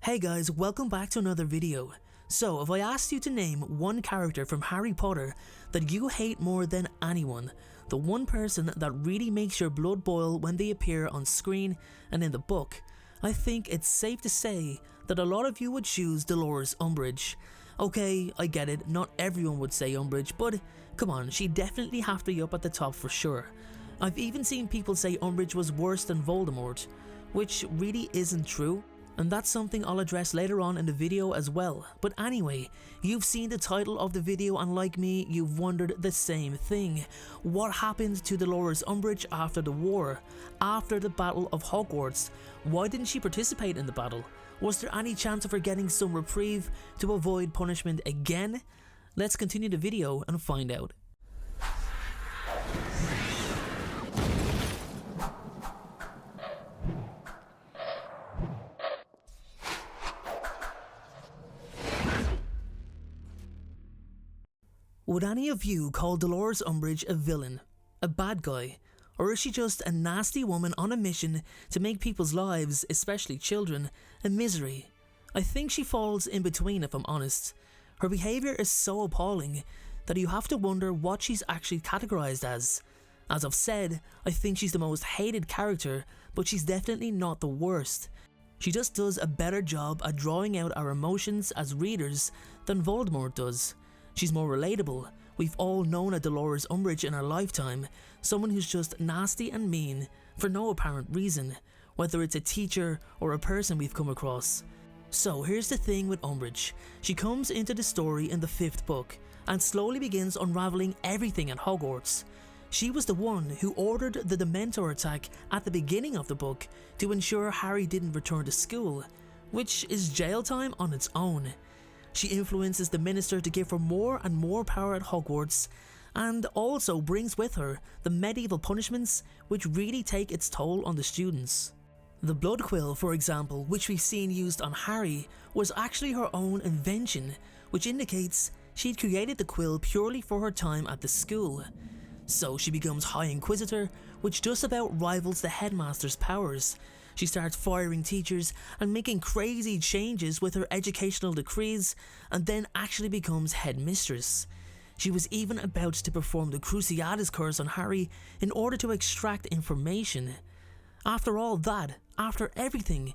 Hey guys, welcome back to another video. So if I asked you to name one character from Harry Potter that you hate more than anyone, the one person that really makes your blood boil when they appear on screen and in the book, I think it's safe to say that a lot of you would choose Dolores Umbridge. Okay, I get it, not everyone would say Umbridge, but come on, she'd definitely have to be up at the top for sure. I've even seen people say Umbridge was worse than Voldemort, which really isn't true. And that's something I'll address later on in the video as well. But anyway, you've seen the title of the video and like me, you've wondered the same thing. What happened to Dolores Umbridge after the war? After the Battle of Hogwarts? Why didn't she participate in the battle? Was there any chance of her getting some reprieve to avoid punishment again? Let's continue the video and find out. Would any of you call Dolores Umbridge a villain, a bad guy, or is she just a nasty woman on a mission to make people's lives, especially children, a misery? I think she falls in between if I'm honest. Her behaviour is so appalling that you have to wonder what she's actually categorised as. As I've said, I think she's the most hated character, but she's definitely not the worst. She just does a better job at drawing out our emotions as readers than Voldemort does. She's more relatable. We've all known a Dolores Umbridge in our lifetime, someone who's just nasty and mean for no apparent reason, whether it's a teacher or a person we've come across. So here's the thing with Umbridge. She comes into the story in the 5th book and slowly begins unravelling everything at Hogwarts. She was the one who ordered the Dementor attack at the beginning of the book to ensure Harry didn't return to school, which is jail time on its own. She influences the minister to give her more and more power at Hogwarts, and also brings with her the medieval punishments which really take its toll on the students. The blood quill, for example, which we've seen used on Harry, was actually her own invention, which indicates she'd created the quill purely for her time at the school. So she becomes High Inquisitor, which just about rivals the headmaster's powers. She starts firing teachers and making crazy changes with her educational decrees, and then actually becomes headmistress. She was even about to perform the Cruciatus curse on Harry in order to extract information. After all that, after everything,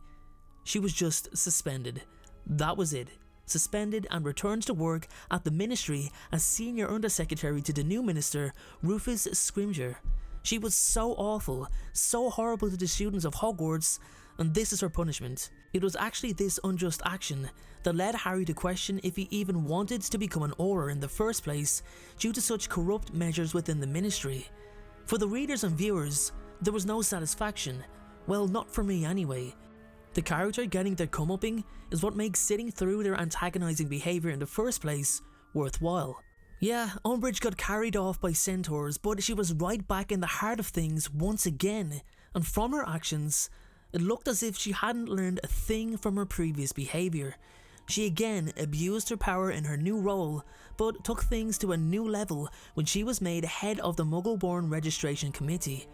she was just suspended. That was it. Suspended and returns to work at the ministry as senior undersecretary to the new minister, Rufus Scrimgeour. She was so awful, so horrible to the students of Hogwarts, and this is her punishment. It was actually this unjust action that led Harry to question if he even wanted to become an Auror in the first place due to such corrupt measures within the ministry. For the readers and viewers, there was no satisfaction. Well, not for me anyway. The character getting their comeupping is what makes sitting through their antagonising behaviour in the first place worthwhile. Yeah, Umbridge got carried off by centaurs, but she was right back in the heart of things once again, and from her actions, it looked as if she hadn't learned a thing from her previous behaviour. She again abused her power in her new role, but took things to a new level when she was made head of the Muggle-born registration committee.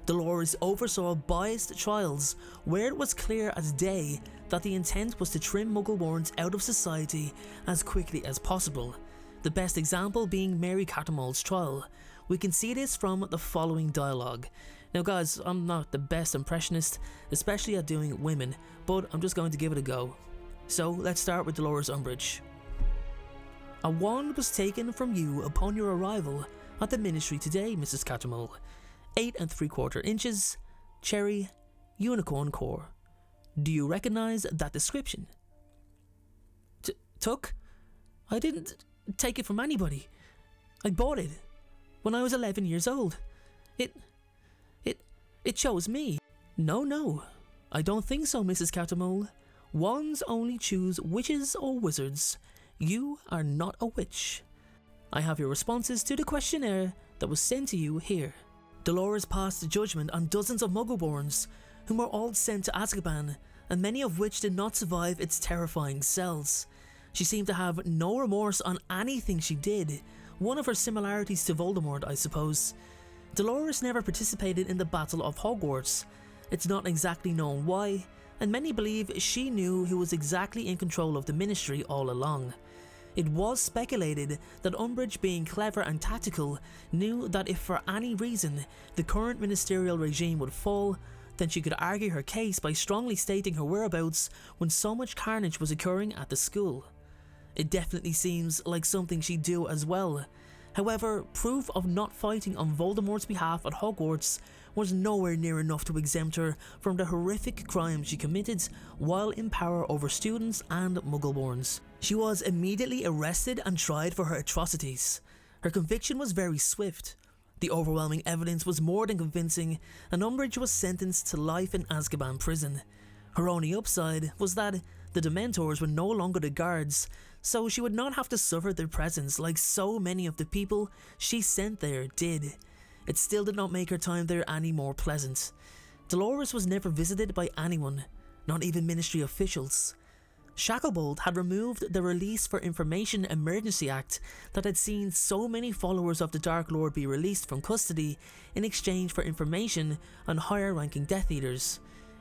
Dolores oversaw biased trials where it was clear as day that the intent was to trim Muggle-borns out of society as quickly as possible. The best example being Mary Cattermole's trial. We can see this from the following dialogue. Now guys, I'm not the best impressionist, especially at doing women, but I'm just going to give it a go. So let's start with Dolores Umbridge. A wand was taken from you upon your arrival at the ministry today, Mrs. Cattermole. 8 3/4 inches, cherry, unicorn core. Do you recognise that description? Took? I didn't take it from anybody. I bought it when I was 11 years old. It chose me. No, I don't think so, Mrs. Cattermole. Wands only choose witches or wizards. You are not a witch. I have your responses to the questionnaire that was sent to you here. Dolores passed judgment on dozens of Muggle-borns, whom were all sent to Azkaban, and many of which did not survive its terrifying cells. She seemed to have no remorse on anything she did, one of her similarities to Voldemort, I suppose. Dolores never participated in the Battle of Hogwarts. It's not exactly known why, and many believe she knew who was exactly in control of the ministry all along. It was speculated that Umbridge, being clever and tactical, knew that if for any reason the current ministerial regime would fall, then she could argue her case by strongly stating her whereabouts when so much carnage was occurring at the school. It definitely seems like something she'd do as well. However, proof of not fighting on Voldemort's behalf at Hogwarts was nowhere near enough to exempt her from the horrific crimes she committed while in power over students and Muggle-borns. She was immediately arrested and tried for her atrocities. Her conviction was very swift. The overwhelming evidence was more than convincing, and Umbridge was sentenced to life in Azkaban prison. Her only upside was that the Dementors were no longer the guards, so she would not have to suffer their presence like so many of the people she sent there did. It still did not make her time there any more pleasant. Dolores was never visited by anyone, not even ministry officials. Shacklebolt had removed the Release for Information Emergency Act that had seen so many followers of the Dark Lord be released from custody in exchange for information on higher ranking Death Eaters.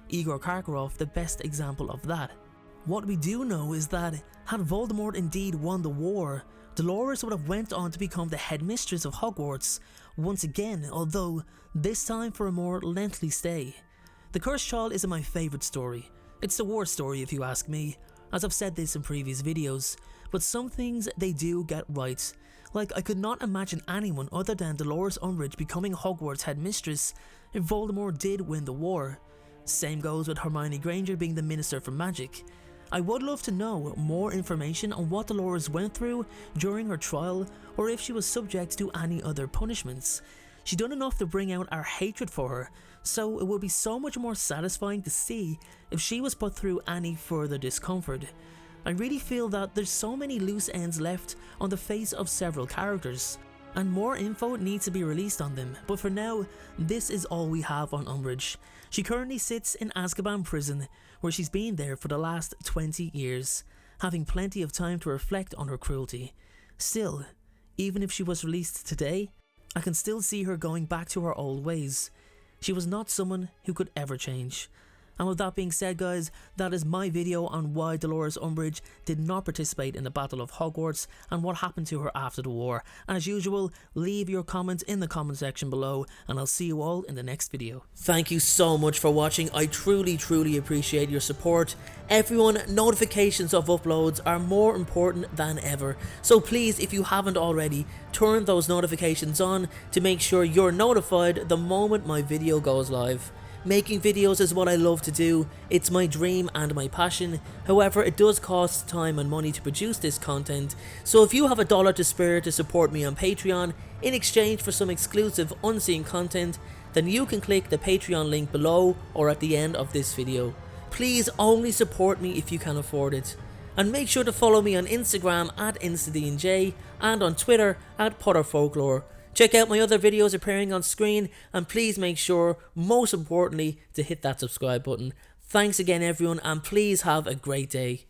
Igor Karkaroff the best example of that. What we do know is that had Voldemort indeed won the war, Dolores would have went on to become the headmistress of Hogwarts once again, although this time for a more lengthy stay. The Cursed Child isn't my favourite story. It's the worst story if you ask me, as I've said this in previous videos, but some things they do get right. Like, I could not imagine anyone other than Dolores Umbridge becoming Hogwarts headmistress if Voldemort did win the war. Same goes with Hermione Granger being the Minister for Magic. I would love to know more information on what Dolores went through during her trial, or if she was subject to any other punishments. She done enough to bring out our hatred for her, so it would be so much more satisfying to see if she was put through any further discomfort. I really feel that there's so many loose ends left on the face of several characters, and more info needs to be released on them, but for now, this is all we have on Umbridge. She currently sits in Azkaban prison, where she's been there for the last 20 years, having plenty of time to reflect on her cruelty. Still, even if she was released today, I can still see her going back to her old ways. She was not someone who could ever change. And with that being said, guys, that is my video on why Dolores Umbridge did not participate in the Battle of Hogwarts and what happened to her after the war. As usual, leave your comments in the comment section below, and I'll see you all in the next video. Thank you so much for watching. I truly appreciate your support. Everyone, notifications of uploads are more important than ever, so please, if you haven't already, turn those notifications on to make sure you're notified the moment my video goes live. Making videos is what I love to do, it's my dream and my passion. However, it does cost time and money to produce this content, so if you have $1 to spare to support me on Patreon in exchange for some exclusive unseen content, then you can click the Patreon link below or at the end of this video. Please only support me if you can afford it. And make sure to follow me on Instagram at InstaDNJ and on Twitter at PotterFolklore. Check out my other videos appearing on screen, and please make sure, most importantly, to hit that subscribe button. Thanks again everyone, and please have a great day.